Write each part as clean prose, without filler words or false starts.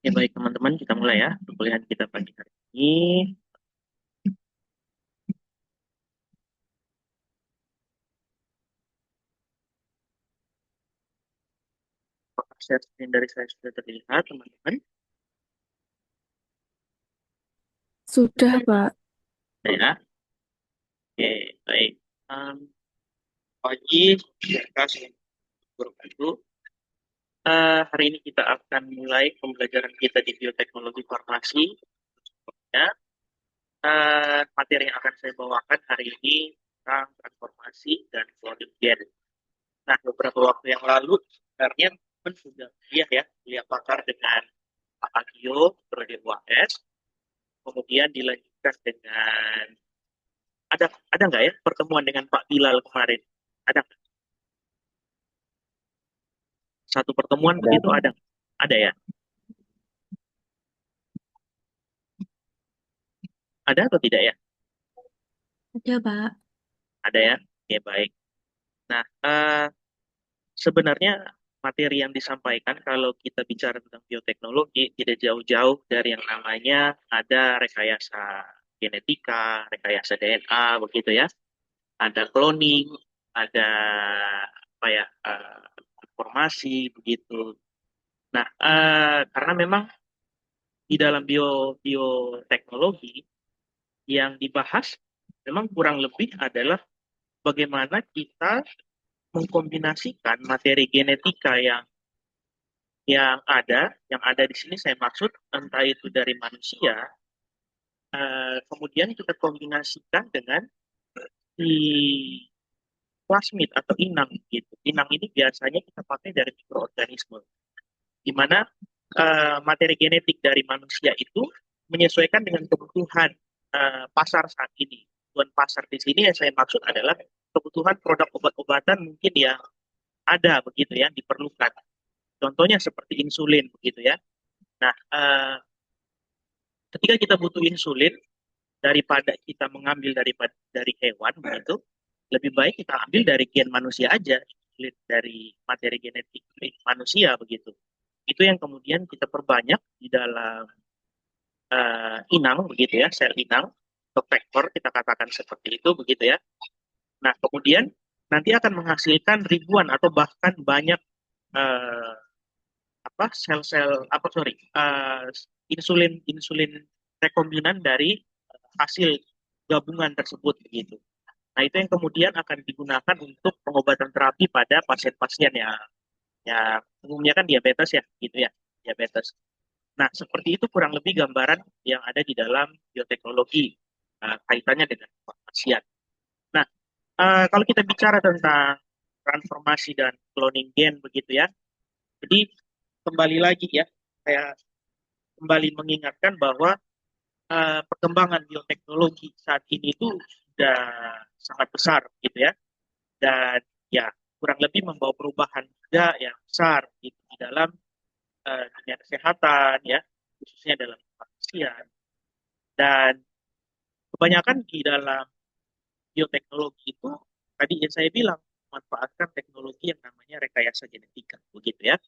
Ya baik teman-teman, kita mulai ya perkuliahan kita pagi hari ini. Apakah share screen dari saya sudah terlihat teman-teman? Sudah, Pak. Ya, oke baik. Um, Pagi, terima kasih guru. Hari ini kita akan mulai pembelajaran kita di bioteknologi farmasi. Ya, materi yang akan saya bawakan hari ini tentang transformasi dan cloning gen. Nah, beberapa waktu yang lalu sebenarnya teman sudah kuliah pakar dengan Pak Agio, Prodi UAS, kemudian dilanjutkan dengan ada nggak ya pertemuan dengan Pak Bilal kemarin? Ada satu pertemuan Ada begitu Pak. ada ya? Ada atau tidak ya? Ada, Pak. Ada ya? Oke, baik. Nah, sebenarnya materi yang disampaikan kalau kita bicara tentang bioteknologi tidak jauh-jauh dari yang namanya ada rekayasa genetika, rekayasa DNA, begitu ya. Ada cloning, ada apa ya, informasi, begitu. Nah, karena memang di dalam bioteknologi yang dibahas memang kurang lebih adalah bagaimana kita mengkombinasikan materi genetika yang ada di sini saya maksud entah itu dari manusia, kemudian kita kombinasikan dengan si plasmid atau inang gitu. Inang ini biasanya kita pakai dari mikroorganisme, di mana materi genetik dari manusia itu menyesuaikan dengan kebutuhan pasar saat ini. Kebutuhan pasar di sini yang saya maksud adalah kebutuhan produk obat-obatan mungkin yang ada begitu ya, diperlukan. Contohnya seperti insulin begitu ya. Nah, ketika kita butuh insulin daripada kita mengambil dari hewan begitu, lebih baik kita ambil dari gen manusia aja, insulin dari materi genetik manusia begitu. Itu yang kemudian kita perbanyak di dalam inang begitu ya, sel inang atau vektor kita katakan seperti itu begitu ya. Nah, kemudian nanti akan menghasilkan ribuan atau bahkan banyak eh, apa sel-sel apa sorry insulin insulin rekombinan dari hasil gabungan tersebut begitu. Nah, itu yang kemudian akan digunakan untuk pengobatan terapi pada pasien-pasien yang umumnya kan diabetes ya, gitu ya, diabetes. Nah, seperti itu kurang lebih gambaran yang ada di dalam bioteknologi kaitannya dengan pasien. Nah, kalau kita bicara tentang transformasi dan cloning gen begitu ya, jadi kembali lagi ya, saya kembali mengingatkan bahwa perkembangan bioteknologi saat ini itu sudah sangat besar gitu ya, dan ya kurang lebih membawa perubahan juga yang besar gitu di dalam dunia kesehatan ya, khususnya dalam pasien. Dan kebanyakan di dalam bioteknologi itu tadi yang saya bilang memanfaatkan teknologi yang namanya rekayasa genetika begitu ya.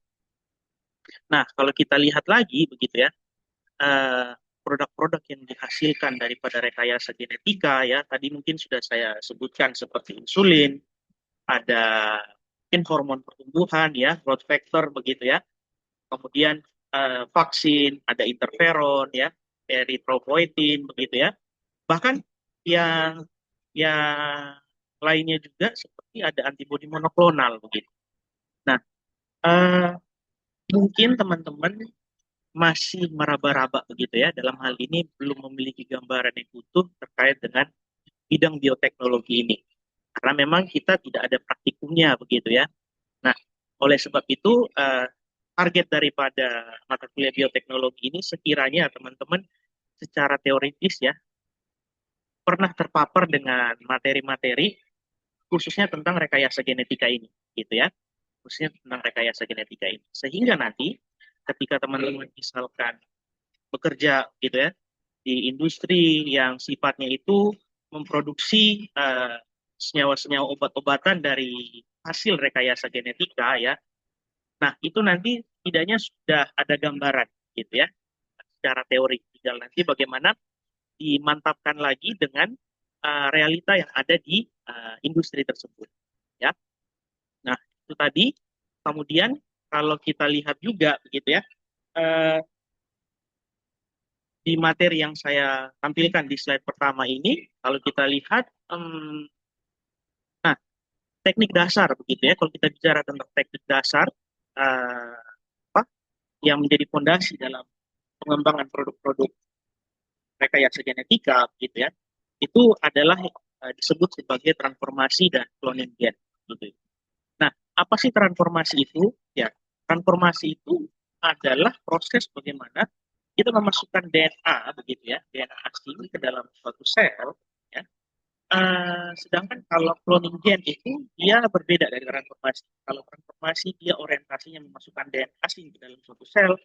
Nah, kalau kita lihat lagi begitu ya, eh, produk-produk yang dihasilkan daripada rekayasa genetika ya, tadi mungkin sudah saya sebutkan seperti insulin, ada mungkin hormon pertumbuhan ya, growth factor begitu ya. Kemudian vaksin, ada interferon ya, erythropoietin begitu ya. Bahkan yang yang lainnya juga seperti ada antibodi monoklonal begitu. Nah, eh, mungkin teman-teman masih meraba-raba begitu ya, dalam hal ini belum memiliki gambaran yang utuh terkait dengan bidang bioteknologi ini. Karena memang kita tidak ada praktikumnya begitu ya. Nah, oleh sebab itu target daripada mata kuliah bioteknologi ini sekiranya teman-teman secara teoritis ya pernah terpapar dengan materi-materi khususnya tentang rekayasa genetika ini, gitu ya. Khususnya tentang rekayasa genetika ini. Sehingga nanti ketika teman-teman misalkan bekerja gitu ya di industri yang sifatnya itu memproduksi senyawa-senyawa obat-obatan dari hasil rekayasa genetika ya. Nah, itu nanti tidaknya sudah ada gambaran gitu ya, secara teori. Tinggal nanti bagaimana dimantapkan lagi dengan realita yang ada di industri tersebut. Ya, nah itu tadi. Kemudian kalau kita lihat juga begitu ya, eh, di materi yang saya tampilkan di slide pertama ini, kalau kita lihat, nah teknik dasar begitu ya, kalau kita bicara tentang teknik dasar, eh, apa yang menjadi fondasi dalam pengembangan produk-produk rekayasa genetika gitu ya, itu adalah disebut sebagai transformasi dan cloning gen gitu. Nah, apa sih transformasi itu? Ya, transformasi itu adalah proses bagaimana kita memasukkan DNA begitu ya, DNA asing ke dalam suatu sel ya. Sedangkan kalau cloning gen itu dia berbeda dari transformasi. Kalau transformasi dia orientasinya memasukkan DNA asing ke dalam suatu sel,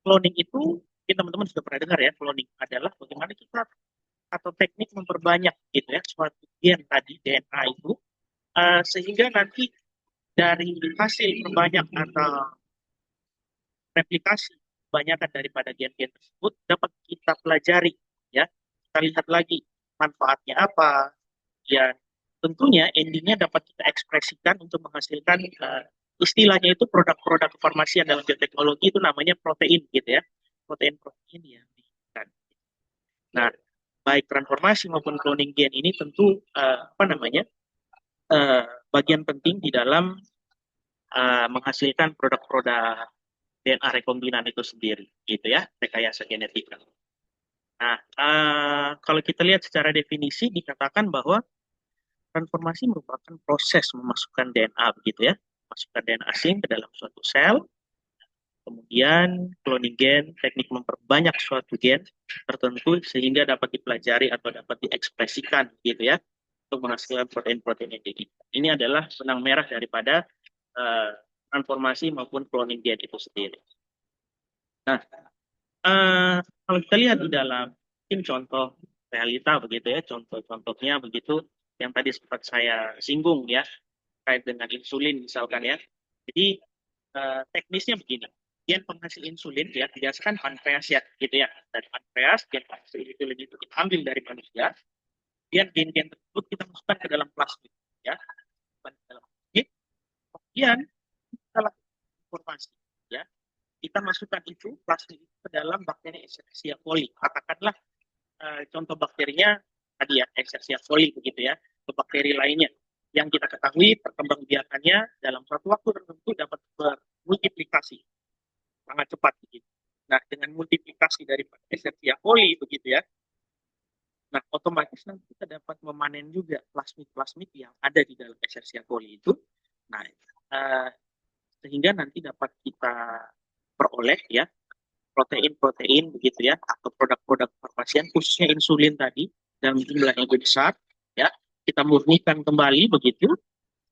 cloning itu teman-teman sudah pernah dengar ya, cloning adalah bagaimana kita atau teknik memperbanyak gitu ya suatu gen tadi DNA itu, sehingga nanti dari hasil perbanyak atau replikasi kebanyakan daripada gen-gen tersebut dapat kita pelajari ya, kita lihat lagi manfaatnya apa ya, tentunya endingnya dapat kita ekspresikan untuk menghasilkan istilahnya itu produk-produk kefarmasian dalam bioteknologi itu namanya protein gitu ya, protein-protein yang dihasilkan. Nah, baik transformasi maupun cloning gen ini tentu apa namanya, uh, bagian penting di dalam menghasilkan produk-produk DNA rekombinan itu sendiri, gitu ya, rekayasa genetika. Nah, kalau kita lihat secara definisi dikatakan bahwa transformasi merupakan proses memasukkan DNA, begitu ya, masukkan DNA asing ke dalam suatu sel. Kemudian cloning gen, teknik memperbanyak suatu gen tertentu sehingga dapat dipelajari atau dapat diekspresikan, gitu ya, untuk menghasilkan protein-protein yang diinginkan. Ini adalah benang merah daripada uh, transformasi maupun cloning gen itu sendiri. Nah, kalau kita lihat di dalam mungkin contoh realita begitu ya, contoh-contohnya begitu yang tadi sempat saya singgung ya, terkait dengan insulin misalkan ya. Jadi teknisnya begini, gen penghasil insulin ya biasakan pankreas ya gitu ya, dan pankreas gen penghasil insulin itu kita ambil dari manusia, kemudian gen-gen tersebut kita masukkan ke dalam plasmid ya, masukkan ke dalam plasmid, kemudian kita lakukan informasi ya, kita masukkan itu plasmid itu ke dalam bakteri Escherichia coli. Katakanlah contoh bakterinya tadi ya Escherichia coli begitu ya, atau bakteri lainnya yang kita ketahui perkembangbiakannya dalam suatu waktu tertentu dapat bermultiplikasi sangat cepat begitu. Nah, dengan multiplikasi dari Escherichia coli begitu ya, nah otomatis nanti kita dapat memanen juga plasmid-plasmid yang ada di dalam Escherichia coli itu. Nah, sehingga nanti dapat kita peroleh ya protein-protein begitu ya, atau produk-produk farmasian khususnya insulin tadi dalam jumlah yang lebih besar ya, kita murnikan kembali begitu,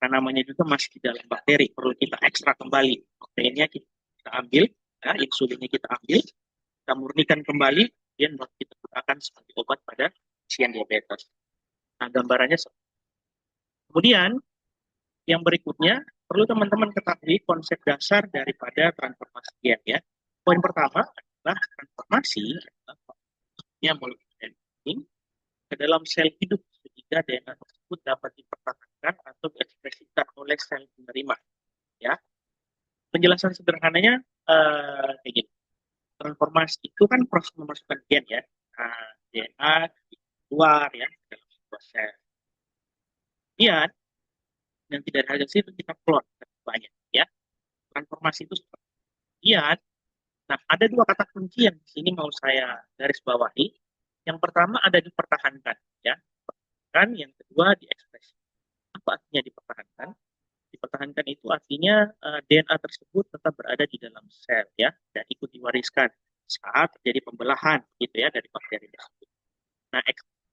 karena namanya juga masih di dalam bakteri, perlu kita ekstrak kembali proteinnya, kita ambil ya, insulinnya kita ambil, kita murnikan kembali dan kita gunakan sebagai obat pada pasien diabetes. Nah, gambarannya kemudian yang berikutnya perlu teman-teman ketahui konsep dasar daripada transformasi gen ya. Poin pertama adalah transformasi yang molekuler ke dalam sel hidup sehingga DNA tersebut dapat dipertahankan atau diekspresikan oleh sel penerima. Ya, penjelasan sederhananya kayak gini. Transformasi itu kan proses memasukkan gen ya, DNA keluar ya dalam sebuah sel. Kemudian nanti dari hasil itu kita plot banyak ya. Transformasi itu kemudian, nah ada dua kata kunci yang di sini mau saya garis bawahi. Yang pertama ada dipertahankan ya, kan yang kedua diekspresi. Apa artinya dipertahankan? Dipertahankan itu artinya DNA tersebut tetap berada di dalam sel ya, dan ikut diwariskan saat terjadi pembelahan gitu ya dari bakteri tersebut. Nah,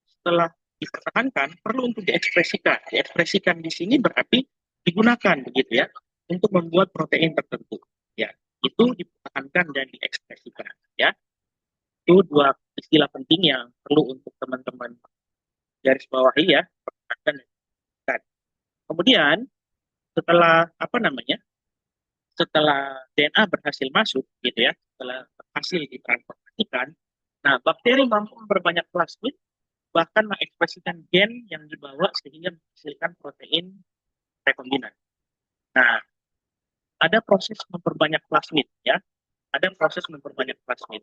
setelah dipertahankan perlu untuk diekspresikan. Diekspresikan di sini berarti digunakan begitu ya untuk membuat protein tertentu. Ya, itu dipertahankan dan diekspresikan ya. Itu dua istilah penting yang perlu untuk teman-teman garis bawahi ya, pertahankan dan diekspresikan. Kemudian setelah apa namanya? Setelah DNA berhasil masuk gitu ya, setelah berhasil ditransformasikan, nah bakteri mampu memperbanyak plasmid, bahkan mengekspresikan gen yang dibawa sehingga menghasilkan protein rekombinan. Nah, ada proses memperbanyak plasmid ya, ada proses memperbanyak plasmid.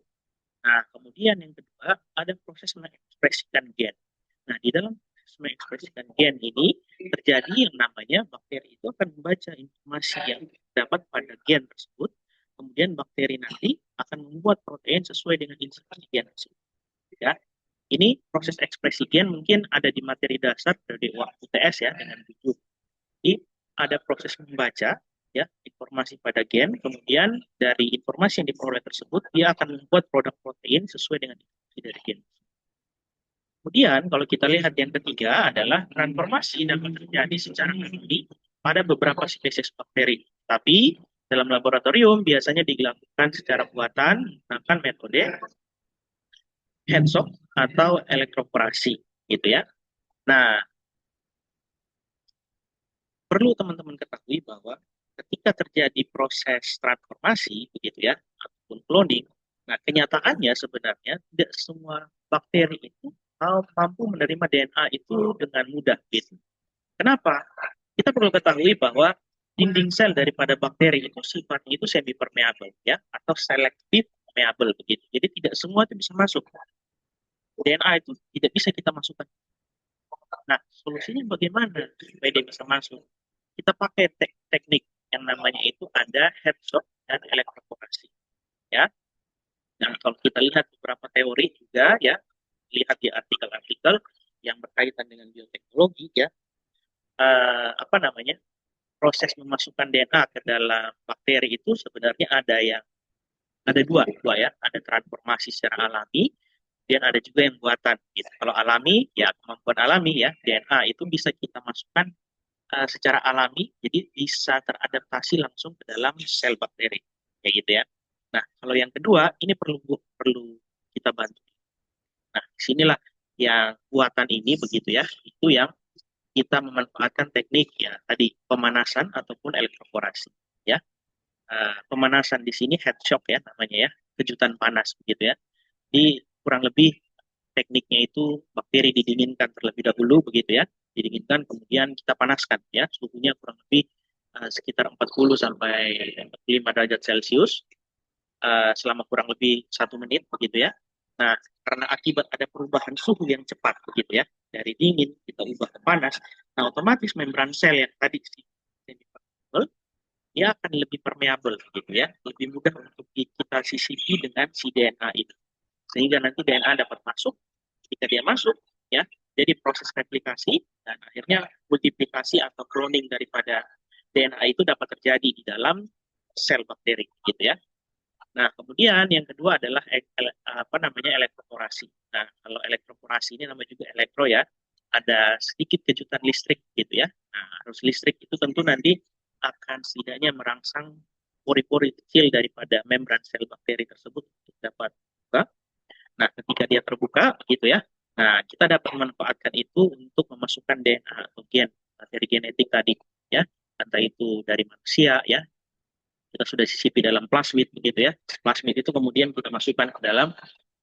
Nah, kemudian yang kedua, ada proses mengekspresikan gen. Nah, di dalam proses mengekspresikan gen ini, terjadi yang namanya bakteri itu akan membaca informasi yang dapat pada gen tersebut, kemudian bakteri nanti akan membuat protein sesuai dengan instruksi gen tersebut. Ya, ini proses ekspresi gen mungkin ada di materi dasar dari UTS ya, dengan tujuh. Jadi, ada proses membaca ya informasi pada gen, kemudian dari informasi yang diperoleh tersebut dia akan membuat produk protein sesuai dengan instruksi dari gen. Kemudian kalau kita lihat yang ketiga adalah transformasi dapat terjadi secara alami pada beberapa spesies bakteri. Tapi dalam laboratorium biasanya dilakukan secara buatan menggunakan metode hands-on atau elektroporasi gitu ya. Nah, perlu teman-teman ketahui bahwa ketika terjadi proses transformasi begitu ya ataupun cloning, nah kenyataannya sebenarnya tidak semua bakteri itu mampu menerima DNA itu dengan mudah gitu. Kenapa? Kita perlu ketahui bahwa dinding sel daripada bakteri itu sifatnya itu semi permeable ya atau selektif permeable begitu. Jadi tidak semua itu bisa masuk. DNA itu tidak bisa kita masukkan. Nah, solusinya bagaimana supaya dia bisa masuk? Kita pakai teknik yang namanya itu ada headshot dan elektroporasi. Ya, dan kalau kita lihat beberapa teori juga ya, lihat di artikel-artikel yang berkaitan dengan bioteknologi ya, apa namanya proses memasukkan DNA ke dalam bakteri itu sebenarnya ada dua ya, ada transformasi secara alami, dan ada juga yang buatan. Gitu. Kalau alami ya kemampuan alami ya DNA itu bisa kita masukkan secara alami, jadi bisa teradaptasi langsung ke dalam sel bakteri, kayak gitu ya. Nah, kalau yang kedua, ini perlu perlu kita bantu. Nah, disinilah yang buatan ini begitu ya, itu yang kita memanfaatkan teknik ya tadi pemanasan ataupun elektroporasi. Ya, pemanasan di sini head shock ya namanya ya, kejutan panas begitu ya. Di kurang lebih tekniknya itu bakteri didinginkan terlebih dahulu begitu ya, didinginkan kemudian kita panaskan ya, suhunya kurang lebih sekitar 40 sampai 45 derajat Celcius selama kurang lebih 1 menit begitu ya. Nah, karena akibat ada perubahan suhu yang cepat begitu ya, dari dingin kita ubah ke panas, nah otomatis membran sel yang tadi dia akan lebih permeable gitu ya, lebih mudah untuk kita sisipi dengan si DNA itu, sehingga nanti DNA dapat masuk. Ketika dia masuk ya, jadi proses replikasi dan akhirnya multiplikasi atau cloning daripada DNA itu dapat terjadi di dalam sel bakteri gitu ya. Nah, kemudian yang kedua adalah apa namanya elektroporasi. Nah, kalau elektroporasi ini namanya juga elektro ya, ada sedikit kejutan listrik gitu ya. Nah, arus listrik itu tentu nanti akan setidaknya merangsang pori-pori kecil daripada membran sel bakteri tersebut untuk dapat terbuka. Nah, ketika dia terbuka gitu ya, nah kita dapat memanfaatkan itu untuk memasukkan DNA atau gen dari genetik tadi ya, entah itu dari manusia ya, kita sudah sisipi dalam plasmid begitu ya. Plasmid itu kemudian kita masukkan ke dalam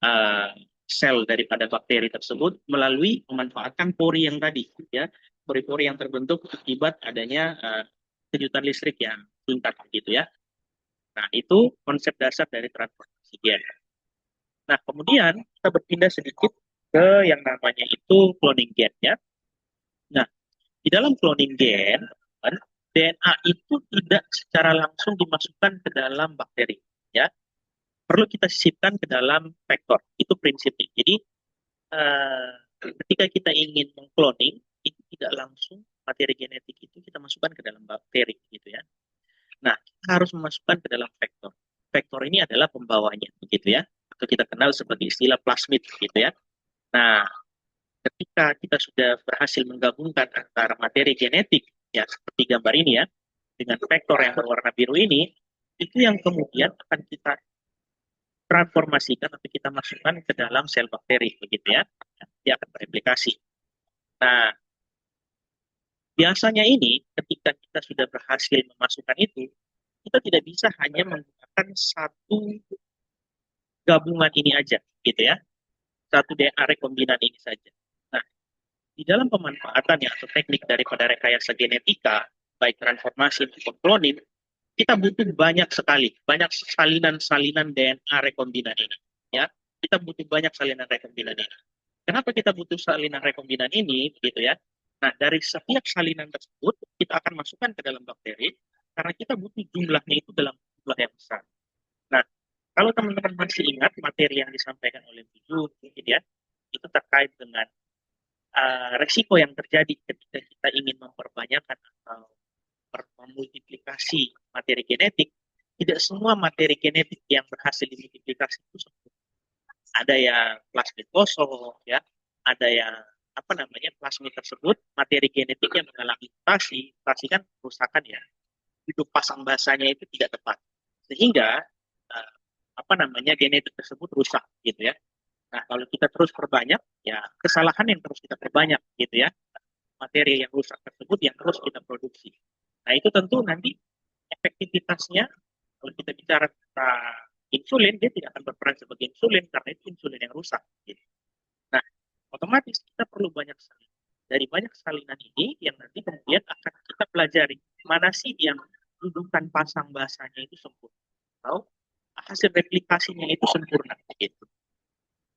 uh, sel daripada bakteri tersebut melalui memanfaatkan pori yang tadi ya, pori-pori yang terbentuk akibat adanya kejutan listrik yang singkat begitu ya. Nah, itu konsep dasar dari transformasi gen. Nah, kemudian kita berpindah sedikit ke yang namanya itu cloning gen ya. Nah, di dalam cloning gen, DNA itu tidak secara langsung dimasukkan ke dalam bakteri ya. Perlu kita sisipkan ke dalam vektor. Itu prinsipnya. Jadi uh, ketika kita ingin mengcloning, itu tidak langsung materi genetik itu kita masukkan ke dalam bakteri gitu ya. Nah, kita harus memasukkan ke dalam vektor. Vektor ini adalah pembawanya begitu ya. Atau kita kenal sebagai istilah plasmid gitu ya. Nah, ketika kita sudah berhasil menggabungkan antara materi genetik ya seperti gambar ini ya dengan vektor yang berwarna biru ini, itu yang kemudian akan kita transformasikan atau kita masukkan ke dalam sel bakteri begitu ya. Dia akan bereplikasi. Nah, biasanya ini ketika kita sudah berhasil memasukkan itu, kita tidak bisa hanya menggunakan satu gabungan ini aja, gitu ya. Satu DNA rekombinan ini saja. Nah, di dalam pemanfaatannya atau teknik daripada rekayasa genetika, baik transformasi maupun cloning, kita butuh banyak salinan-salinan DNA rekombinan ini. Ya, kita butuh banyak salinan rekombinan ini. Kenapa kita butuh salinan rekombinan ini, gitu ya? Nah, dari setiap salinan tersebut, kita akan masukkan ke dalam bakteri, karena kita butuh jumlahnya itu dalam jumlah yang besar. Nah, kalau teman-teman masih ingat materi yang disampaikan oleh Bu gitu ya, itu terkait dengan resiko yang terjadi ketika kita ingin memperbanyakkan atau memultiplikasi materi genetik. Tidak semua materi genetik yang berhasil dimultiplikasi itu sempurna. Ada yang plasmid kosong, ya, ada yang apa namanya plasmid tersebut materi genetik yang mengalami mutasi, mutasi kan kerusakan ya, itu pasang basanya itu tidak tepat, sehingga uh, apa namanya genetik tersebut rusak gitu ya. Nah, kalau kita terus perbanyak, ya kesalahan yang terus kita perbanyak gitu ya, materi yang rusak tersebut yang terus kita produksi. Nah, itu tentu nanti efektivitasnya, kalau kita bicara tentang insulin, dia tidak akan berperan sebagai insulin karena itu insulin yang rusak. Gitu. Nah, otomatis kita perlu banyak salinan. Dari banyak salinan ini yang nanti kemudian akan kita pelajari mana sih yang dudukan pasang basanya itu sempurna atau hasil replikasinya itu sempurna gitu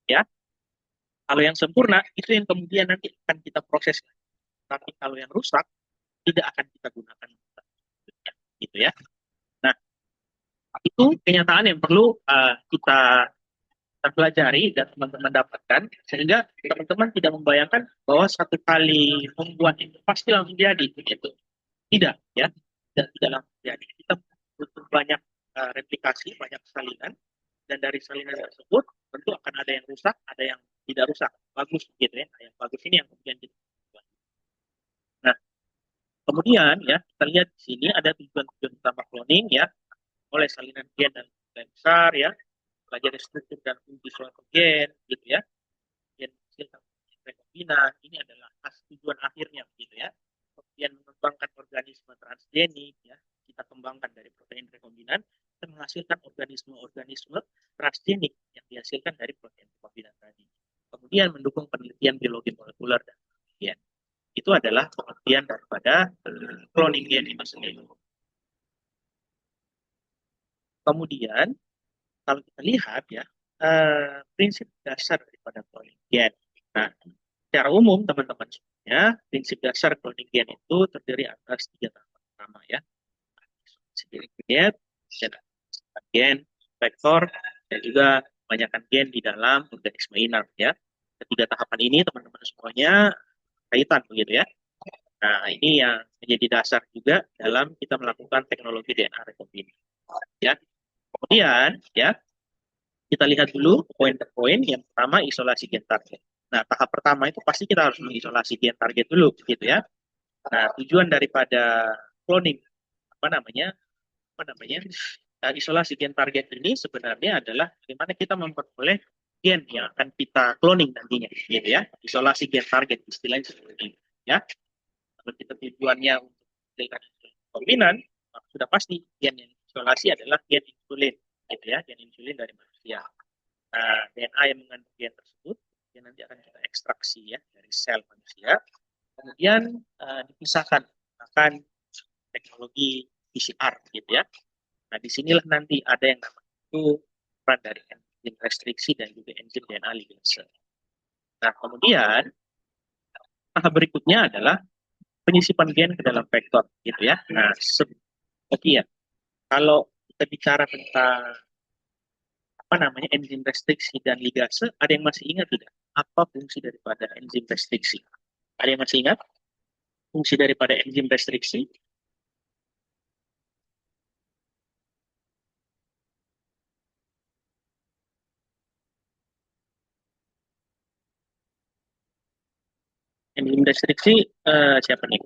ya. Kalau yang sempurna itu yang kemudian nanti akan kita proses, tapi kalau yang rusak tidak akan kita gunakan gitu ya. Nah, itu kenyataan yang perlu kita pelajari dan teman-teman dapatkan, sehingga teman-teman tidak membayangkan bahwa satu kali membuat itu pasti langsung jadi begitu. Tidak ya, tidak langsung jadi. Kita butuh banyak replikasi, banyak salinan, dan dari salinan tersebut tentu akan ada yang rusak, ada yang tidak rusak, bagus gitu ya. Nah, yang bagus ini yang kemudian kita buat. Nah, kemudian ya kita lihat di sini ada tujuan-tujuan utama cloning ya, oleh salinan gen dan nilai besar ya, pelajari struktur dan fungsi suatu gen gitu ya, gen kecil rekombinan ini adalah tujuan akhirnya gitu ya. Kemudian mengembangkan organisme transgenik ya, kita kembangkan dari protein rekombinan, kita menghasilkan organisme-organisme transgenik yang dihasilkan dari protein rekombinan tadi. Kemudian mendukung penelitian biologi molekuler dan penelitian. Itu adalah pengertian daripada cloning gen itu sendiri. Kemudian kalau kita lihat ya, prinsip dasar daripada cloning gen. Nah, secara umum teman-teman semuanya, prinsip dasar cloning gen itu terdiri atas tiga tahap pertama ya. Sendiri gen, vektor, dan juga kebanyakan gen di dalam organisme inert ya. Ketiga tahapan ini teman-teman semuanya kaitan begitu ya. Nah, ini yang menjadi dasar juga dalam kita melakukan teknologi DNA rekombinan. Ya. Kemudian ya, kita lihat dulu poin per poin. Yang pertama isolasi gen target. Nah, tahap pertama itu pasti kita harus mengisolasi gen target dulu gitu ya. Nah, tujuan daripada cloning apa namanya? Isolasi gen target ini sebenarnya adalah bagaimana kita memperoleh gen yang akan kita cloning nantinya gitu ya. Isolasi gen target istilahnya seperti itu ya. Kalau kita tujuannya untuk menghasilkan rekombinan, sudah pasti gen yang isolasi adalah gen insulin gitu ya, gen insulin dari manusia. Nah, DNA yang mengandung gen tersebut yang nanti akan kita ekstraksi ya dari sel manusia, kemudian dipisahkan akan teknologi PCR gitu ya. Nah, disinilah nanti ada yang namanya itu peran dari enzim restriksi dan juga enzim DNA ligase. Nah, kemudian tahap berikutnya adalah penyisipan gen ke dalam vektor gitu ya. Nah, ya, kalau kita bicara tentang apa namanya enzim restriksi dan ligase, ada yang masih ingat tidak apa fungsi daripada enzim restriksi? Ada yang masih ingat fungsi daripada enzim restriksi? Enzim restriksi siapa nih?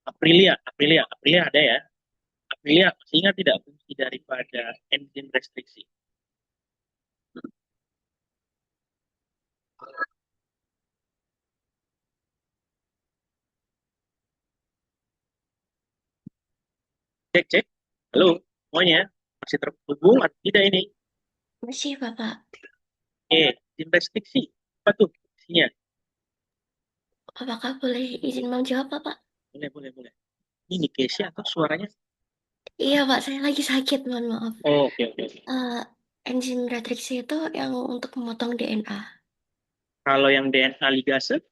Aprilia ada ya. Aprilia masih ingat tidak fungsi daripada enzim restriksi? Cek, cek. Halo, semuanya. Masih terhubung atau tidak ini? Masih, Bapak. Tim restriksi. Apa tuh isinya? Apakah boleh izin menjawab, Bapak? Boleh, boleh, boleh. Ini Kesia atau suaranya? Iya, Pak. Saya lagi sakit, mohon maaf. Oh, oke, oke, oke. Eh, enzim matriks itu yang untuk memotong DNA. Kalau yang DNA ligase,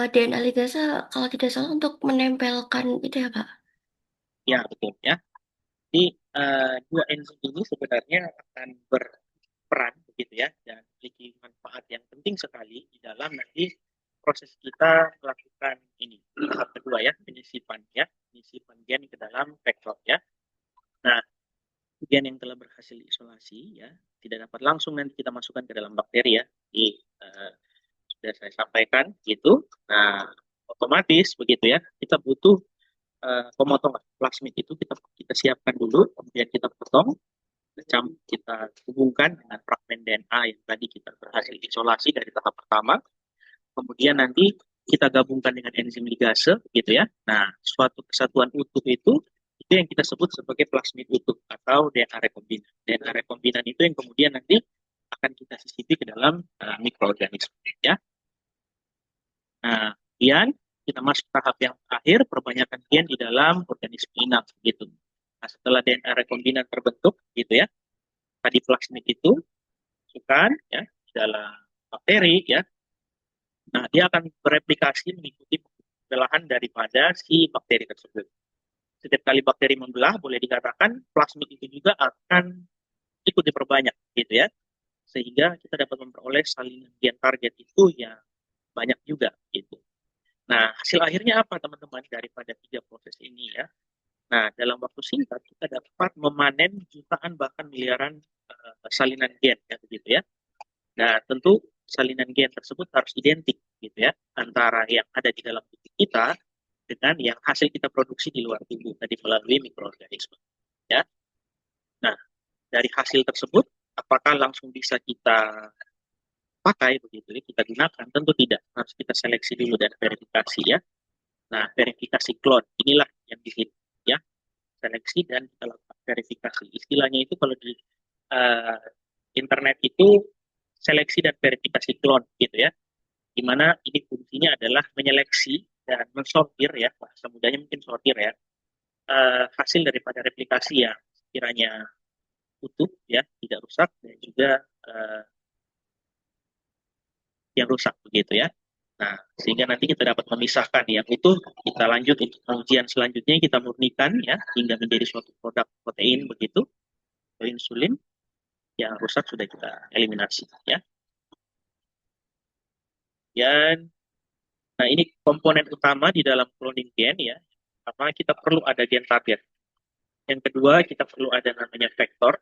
DNA ligase, kalau tidak salah untuk menempelkan itu ya, Pak. ya betul ya. Jadi dua enzim ini sebenarnya akan berperan begitu ya dan memiliki manfaat yang penting sekali di dalam nanti proses kita melakukan ini. Tahap kedua ya, penyisipan ya, penyisipan gen ke dalam vektor ya. Nah, gen yang telah berhasil isolasi ya tidak dapat langsung nanti kita masukkan ke dalam bakteri ya. Jadi sudah saya sampaikan gitu. Nah, otomatis begitu ya kita butuh pemotong plasmid itu kita siapkan dulu, kemudian kita potong, kita hubungkan dengan fragmen DNA yang tadi kita berhasil isolasi dari tahap pertama, kemudian nanti kita gabungkan dengan enzim ligase gitu ya. Nah, suatu kesatuan utuh itu yang kita sebut sebagai plasmid utuh atau DNA rekombinan. DNA rekombinan itu yang kemudian nanti akan kita sisipi ke dalam mikroorganisme ya. Nah, kemudian kita masuk tahap yang terakhir, perbanyakan gen di dalam organisme inang gitu. Nah, setelah DNA rekombinan terbentuk gitu ya, tadi plasmid itu masukkan ya di dalam bakteri ya. Nah, dia akan bereplikasi mengikuti belahan daripada si bakteri tersebut. Setiap kali bakteri membelah, boleh dikatakan plasmid itu juga akan ikut diperbanyak gitu ya. Sehingga kita dapat memperoleh salinan gen target itu yang banyak juga gitu. Nah, hasil akhirnya apa teman-teman daripada tiga proses ini ya? Nah, dalam waktu singkat kita dapat memanen jutaan bahkan miliaran salinan gen ya begitu ya. Nah, tentu salinan gen tersebut harus identik gitu ya antara yang ada di dalam tubuh kita dengan yang hasil kita produksi di luar tubuh tadi melalui mikroorganisme ya. Nah, dari hasil tersebut apakah langsung bisa kita pakai begitu ya, kita gunakan? Tentu tidak. Harus kita seleksi dulu dan verifikasi ya. Nah, verifikasi clone inilah yang disini ya, seleksi dan kita lakukan verifikasi. Istilahnya itu kalau di uh, internet itu seleksi dan verifikasi clone gitu ya. Di mana ini fungsinya adalah menyeleksi dan mensortir ya, bahasa mudahnya mungkin sortir ya, hasil daripada replikasi yang kiranya utuh ya, tidak rusak dan juga uh, yang rusak begitu ya. Nah, sehingga nanti kita dapat memisahkan yang utuh, kita lanjut untuk pengujian selanjutnya, kita murnikan ya, hingga menjadi suatu produk protein begitu, atau insulin, yang rusak sudah kita eliminasi ya. Dan, nah ini komponen utama di dalam cloning gen ya. Pertama, kita perlu ada gen target. Yang kedua, kita perlu ada namanya vektor.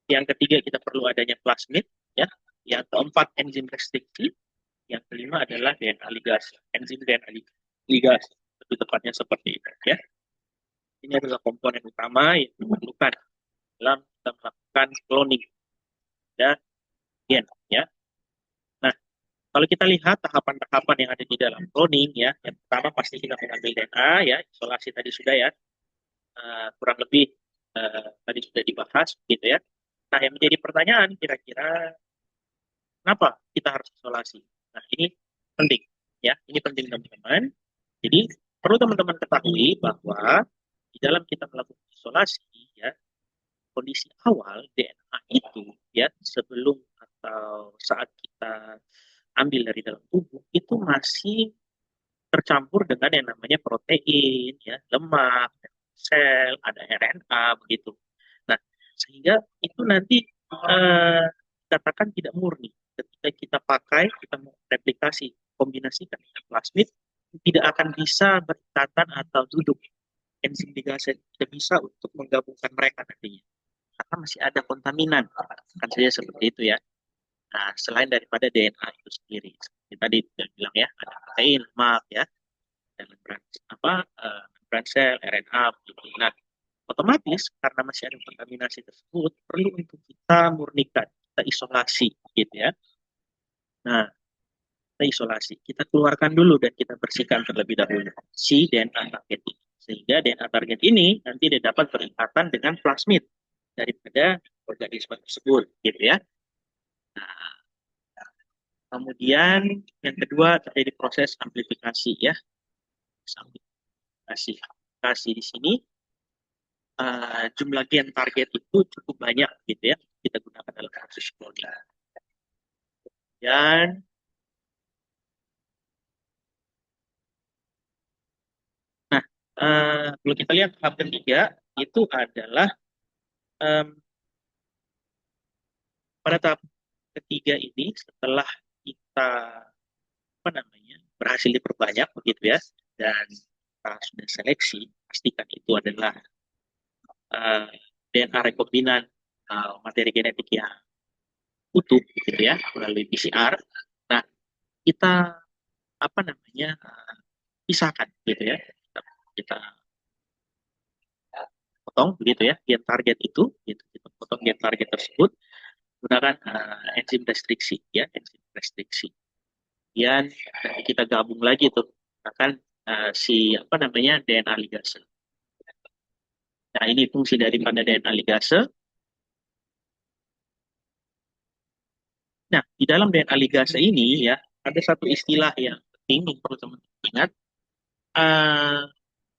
Yang ketiga, kita perlu adanya plasmid ya. Yang keempat, enzim restriksi. Yang kelima adalah DNA ligase, enzim DNA ligase. Lebih tepatnya seperti itu ya. Ini adalah komponen utama yang diperlukan dalam kita melakukan cloning dan gen ya. Nah, kalau kita lihat tahapan-tahapan yang ada di dalam cloning ya, yang pertama pasti kita mengambil DNA ya, isolasi tadi sudah ya, kurang lebih tadi sudah dibahas gitu ya. Nah, yang menjadi pertanyaan kira-kira kenapa kita harus isolasi? Nah, ini penting ya, ini penting teman-teman. Jadi perlu teman-teman ketahui bahwa di dalam kita melakukan isolasi ya, kondisi awal DNA itu ya sebelum atau saat kita ambil dari dalam tubuh itu masih tercampur dengan yang namanya protein, ya, lemak, sel, ada RNA begitu. Nah, sehingga itu nanti katakan tidak murni. Ketika kita pakai, kita mau replikasi, kombinasikan dengan plasmid, tidak akan bisa berikatan atau duduk. Enzim ligase tidak bisa untuk menggabungkan mereka nantinya. Karena masih ada kontaminan, kan saja seperti itu ya. Nah, selain daripada DNA itu sendiri, seperti tadi sudah bilang ya, ada protein, lemak ya, dan membran sel, RNA begitu. Nah, otomatis karena masih ada kontaminasi tersebut, perlu untuk kita murnikan, kita isolasi gitu ya. Nah, kita isolasi, kita keluarkan dulu dan kita bersihkan terlebih dahulu si DNA target ini. Sehingga DNA target ini nanti dia dapat berikatan dengan plasmid daripada organisme tersebut, gitu ya. Nah, kemudian yang kedua terjadi proses amplifikasi ya. Amplifikasi, amplifikasi di sini jumlah gen target itu cukup banyak, gitu ya. Kita gunakan dalam proses cloning. Dan nah, kalau kita lihat tahap ketiga itu adalah em, pada tahap ketiga ini setelah kita apa namanya berhasil diperbanyak begitu ya dan kita sudah seleksi pastikan itu adalah eh, DNA rekombinan materi genetik yang utuh gitu ya melalui PCR. Nah kita apa namanya pisahkan gitu ya kita potong begitu ya gen target itu gitu kita potong gen target tersebut menggunakan enzim restriksi ya enzim restriksi. Kemudian kita gabung lagi tuh akan si apa namanya DNA ligase. Nah ini fungsi daripada DNA ligase. Nah di dalam DNA ligase ini ya ada satu istilah yang penting yang perlu teman-teman ingat, uh,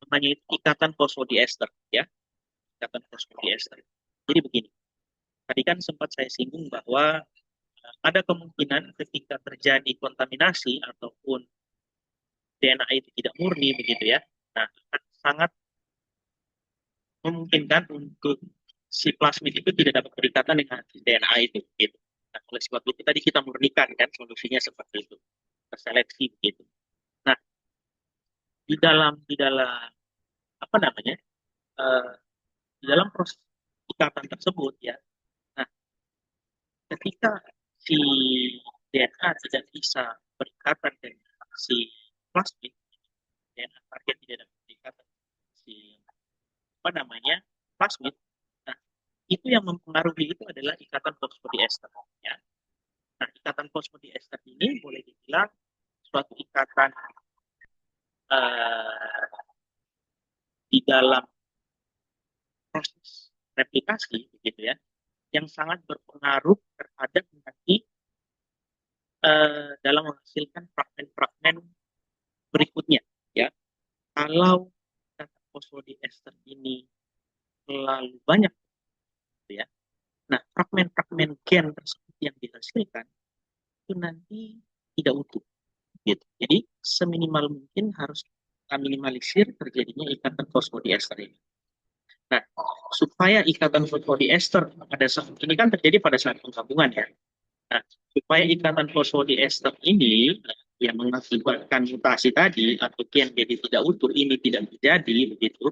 namanya itu ikatan fosfodiester ya ikatan fosfodiester. Jadi begini, tadi kan sempat saya singgung bahwa ada kemungkinan ketika terjadi kontaminasi ataupun DNA itu tidak murni begitu ya. Nah, sangat memungkinkan untuk si plasmid itu tidak dapat berikatan dengan DNA itu gitu. Nah, oleh sebab itu tadi kita murnikan kan solusinya seperti itu. Terseleksi gitu. Nah, di dalam apa namanya? Uh, di dalam proses ikatan tersebut ya. Nah, ketika si DNA tidak bisa berikatan dengan si plasmid, DNA target tidak dapat berikatan si apa namanya? Plasmid. Nah, itu yang mempengaruhi itu adalah ikatan fosfodiester ya. Nah, ikatan fosfodiester ini boleh dibilang suatu ikatan uh, di dalam proses replikasi, gitu ya, yang sangat berpengaruh terhadap nanti dalam menghasilkan fragmen-fragmen berikutnya, ya. Kalau ikatan fosfodiester ini terlalu banyak, gitu ya. Nah, fragmen-fragmen gen tersebut yang dihasilkan itu nanti tidak utuh, gitu. Jadi seminimal mungkin harus kita minimalisir terjadinya ikatan fosfodiester ini. Nah, supaya ikatan fosfodiester pada saat ini kan terjadi pada saat penggabungan ya. Nah, supaya ikatan fosfodiester ini yang mengakibatkan mutasi tadi atau gen jadi tidak utuh ini tidak terjadi begitu.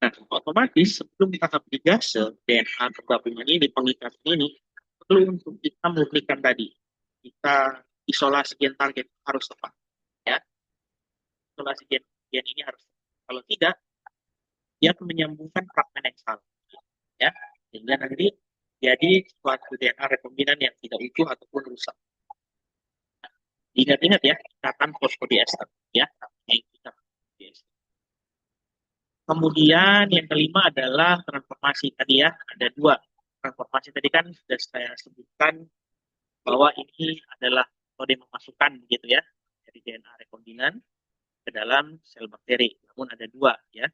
Nah, otomatis sebelum tahap ligase DNA penggabungan ini pengikatan ini perlu untuk kita murnikan tadi. Kita isolasi gen target harus tepat ya. Isolasi gen ini harus tepat. Kalau tidak dia akan menyambungkan fragmen yang salah ya sehingga nanti jadi suatu DNA rekombinan yang tidak utuh ataupun rusak. Ingat-ingat ya ikatan fosfodiester ya ikatan fosfodiester. Kemudian yang kelima adalah transformasi tadi ya ada dua transformasi tadi kan sudah saya sebutkan bahwa ini adalah metode memasukkan begitu ya dari DNA rekombinan ke dalam sel bakteri. Namun ada dua ya.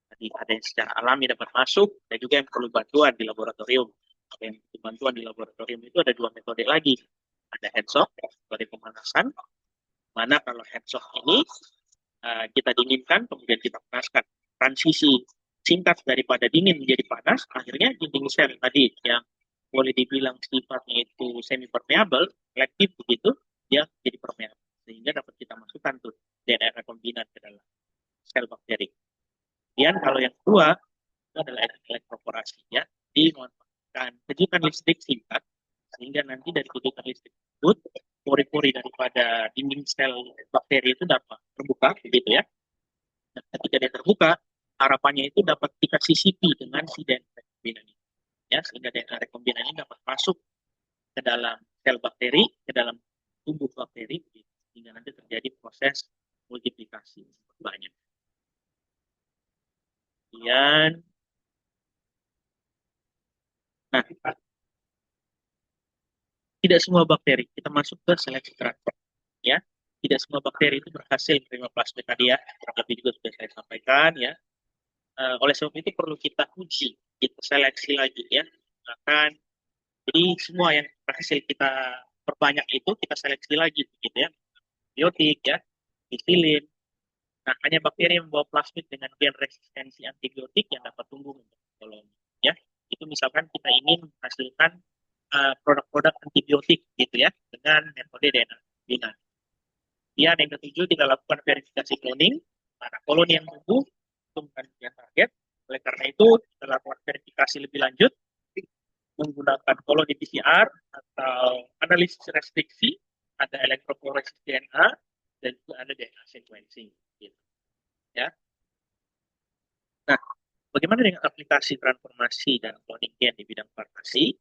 Tadi ada yang secara alami dapat masuk, dan juga yang perlu bantuan di laboratorium. Kalau yang perlu bantuan di laboratorium itu ada dua metode lagi. Ada hands-off, metode pemanasan, mana kalau hands-off ini kita dinginkan, kemudian kita panaskan. Transisi singkat daripada dingin menjadi panas, akhirnya dinding sel tadi yang boleh dibilang sifatnya itu semi permeable, selektif begitu, dia jadi permeable. Sehingga dapat kita masukkan tuh DNA rekombinan ke dalam sel bakteri. Kemudian kalau yang kedua itu adalah elektroporasi ya, dimanfaatkan kejutan listrik singkat sehingga nanti dari kejutan listrik tersebut pori-pori daripada dinding sel bakteri itu dapat terbuka begitu ya. Dan ketika dia terbuka, harapannya itu dapat dikasih CP dengan si DNA rekombinan ini ya, sehingga DNA rekombinan ini dapat masuk ke dalam sel bakteri, ke dalam tubuh bakteri sehingga nanti terjadi proses multiplikasi banyak. Kemudian, nah, tidak semua bakteri kita masuk ke seleksi transfer, ya. Tidak semua bakteri itu berhasil menerima plasmid tadi ya, kurang lebih juga sudah saya sampaikan ya. Oleh sebab itu perlu kita uji, kita seleksi lagi ya. Akan jadi semua yang berhasil kita perbanyak itu kita seleksi lagi gitu ya. Biotik ya, metilin. Nah, hanya bakteri yang membawa plasmid dengan gen resistensi antibiotik yang dapat tumbuh untuk koloni ya. Itu misalkan kita ingin menghasilkan produk-produk antibiotik gitu ya dengan metode DNA recombinant. Kemudian yang ketujuh kita lakukan verifikasi cloning mana koloni yang tumbuh itu bukan yang target. Oleh karena itu kita lakukan verifikasi lebih lanjut menggunakan koloni PCR atau analisis restriksi, ada elektroforesis DNA dan juga ada DNA sequencing gitu ya. Nah, bagaimana dengan aplikasi transformasi dan cloning gen di bidang farmasi?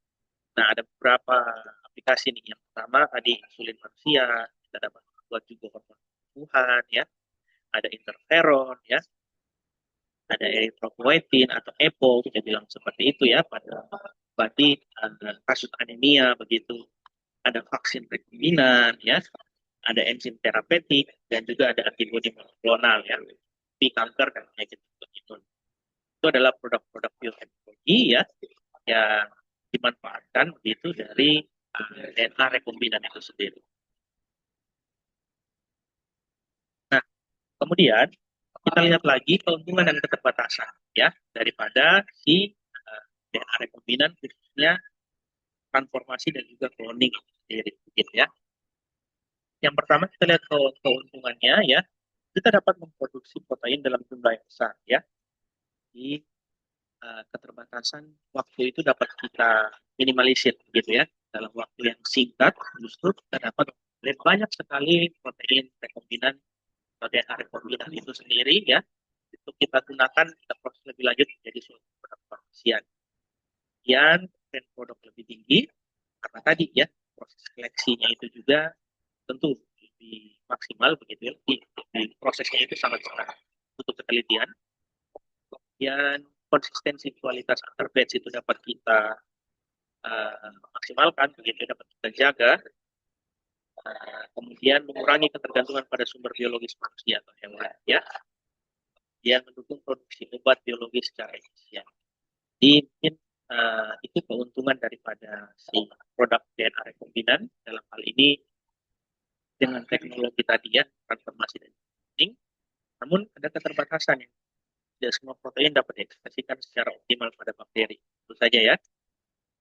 Nah, ada beberapa aplikasi nih. Yang pertama tadi insulin manusia, kita dapat buat juga hormon tumbuhan ya, ada interferon ya, ada erythropoietin atau EPO, kita bilang seperti itu ya pada berarti kasus anemia begitu, ada vaksin rekombinan ya, ada enzim terapeutik dan juga ada antibodi monoklonal ya, di kanker dan penyakit autoimun. Itu adalah produk-produk bioteknologi ya yang dimanfaatkan begitu dari DNA rekombinan itu sendiri. Nah, kemudian kita lihat lagi keuntungan dan keterbatasan ya daripada si DNA rekombinan khususnya transformasi dan juga cloning sendiri gitu ya. Yang pertama kita lihat keuntungannya ya, kita dapat memproduksi protein dalam jumlah yang besar ya. Di keterbatasan waktu itu dapat kita minimalisir gitu ya. Dalam waktu yang singkat justru kita dapat melihat banyak sekali protein rekombinan atau DNA rekombinan itu sendiri ya. Itu kita gunakan, kita proses lebih lanjut menjadi suatu produk farmasian. Kemudian produk lebih tinggi karena tadi ya proses seleksinya itu juga tentu lebih maksimal begitu ya. Di prosesnya itu sangat-sangat butuh ketelitian. Kemudian konsistensi kualitas antar batch itu dapat kita maksimalkan begitu dapat kita jaga. Kemudian mengurangi ketergantungan pada sumber biologis manusia atau hewan ya. Yang mendukung produksi obat biologis secara efisien. Jadi mungkin itu keuntungan daripada si produk DNA rekombinan dalam hal ini dengan teknologi tadi ya, transformasi dan cloning. Namun ada keterbatasan yang tidak semua protein dapat diekspresikan secara optimal pada bakteri. Tentu saja ya,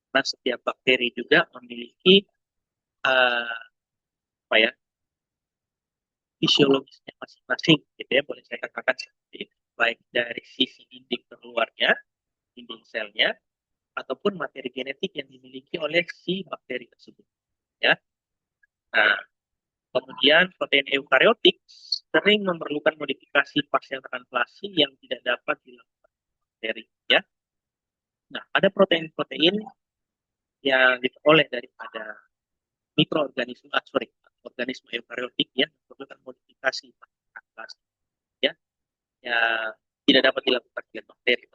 karena setiap bakteri juga memiliki apa ya, fisiologisnya masing-masing, gitu ya, boleh saya katakan seperti itu. Baik dari sisi dinding terluarnya, dinding selnya, ataupun materi genetik yang dimiliki oleh si bakteri tersebut. Ya. Nah, kemudian protein eukariotik sering memerlukan modifikasi pasien translasi yang tidak dapat dilakukan bakteri. Ya. Nah, ada protein-protein yang diperoleh daripada mikroorganisme, organisme eukariotik yang memerlukan modifikasi translasi. Ya, yang tidak dapat dilakukan oleh bakteri.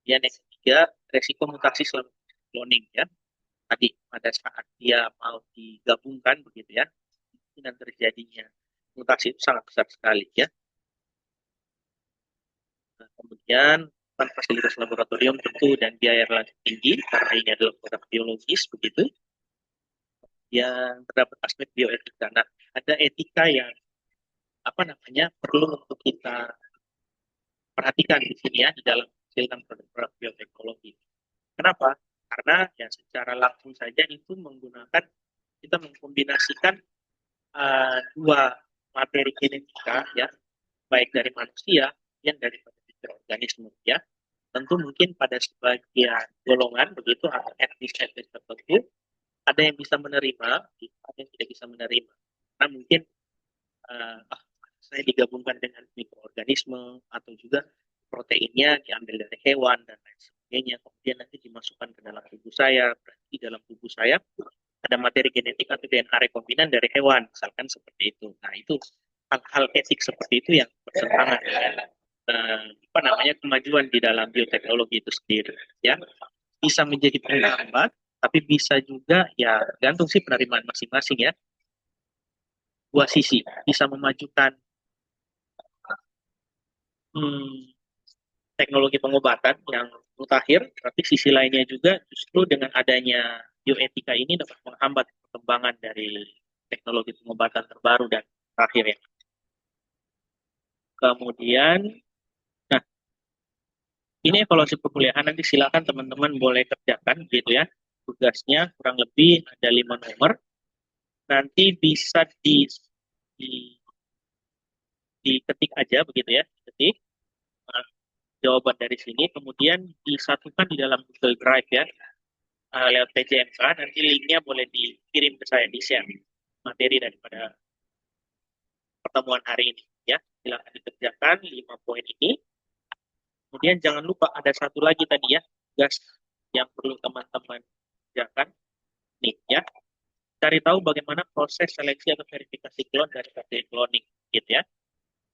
Yang ketiga, resiko mutasi selama cloning ya. Tadi pada saat dia mau digabungkan begitu ya, kemungkinan terjadinya mutasi itu sangat besar sekali ya. Nah, kemudian fasilitas laboratorium tentu dan biaya relatif tinggi karena ini adalah produk biologis begitu. Yang terdapat aspek bioetika. Nah, ada etika yang perlu untuk kita perhatikan di sini ya di dalam menghasilkan produk-produk bioteknologi. Kenapa? Karena ya secara langsung saja itu menggunakan kita mengkombinasikan dua materi genetika ya, baik dari manusia yang dari mikroorganisme ya. Tentu mungkin pada sebagian golongan begitu atau etnis-etnis tertentu ada yang bisa menerima, ada yang tidak bisa menerima. Karena mungkin saya digabungkan dengan mikroorganisme atau juga proteinnya diambil dari hewan dan lain sebagainya, kemudian nanti dimasukkan ke dalam tubuh saya, berarti dalam tubuh saya ada materi genetik atau DNA rekombinan dari hewan, misalkan seperti itu. Nah, itu hal-hal etik seperti itu yang bertentangan dengan apa namanya kemajuan di dalam bioteknologi itu sendiri. Ya, bisa menjadi penghambat, tapi bisa juga ya gantung sih penerimaan masing-masing ya. Dua sisi bisa memajukan hmm, teknologi pengobatan yang mutakhir, tapi sisi lainnya juga justru dengan adanya bioetika ini dapat menghambat perkembangan dari teknologi pengobatan terbaru dan terakhir ya. Kemudian, nah ini evaluasi perkuliahan nanti silakan teman-teman boleh kerjakan gitu ya. Tugasnya kurang lebih ada 5 nomor. Nanti bisa di diketik aja begitu ya, ketik jawaban dari sini, kemudian disatukan di dalam Google Drive ya, lewat PJMK, nanti linknya boleh dikirim ke saya, di share materi daripada pertemuan hari ini ya. Silakan dikerjakan 5 poin ini. Kemudian jangan lupa ada satu lagi tadi ya, tugas yang perlu teman-teman kerjakan nih ya. Cari tahu bagaimana proses seleksi atau verifikasi klon dari bakteri cloning gitu ya.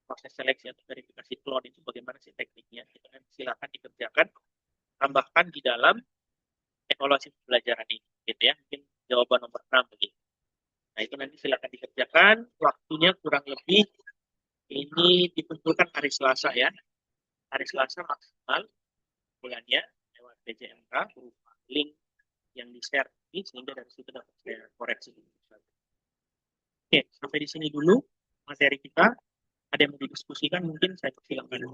Proses seleksi atau verifikasi klon itu bagaimana sih tekniknya? Gitu kan. Silakan dikerjakan, tambahkan di dalam evaluasi pembelajaran ini gitu ya. Mungkin jawaban nomor 6 begitu. Nah, itu nanti silakan dikerjakan. Waktunya kurang lebih ini dikumpulkan hari Selasa ya. Hari Selasa maksimal bulannya lewat PJMK berupa link yang di-share ini, sehingga dari situ dapat saya koreksi. Oke, sampai di sini dulu materi kita. Ada yang mau didiskusikan mungkin saya persilakan.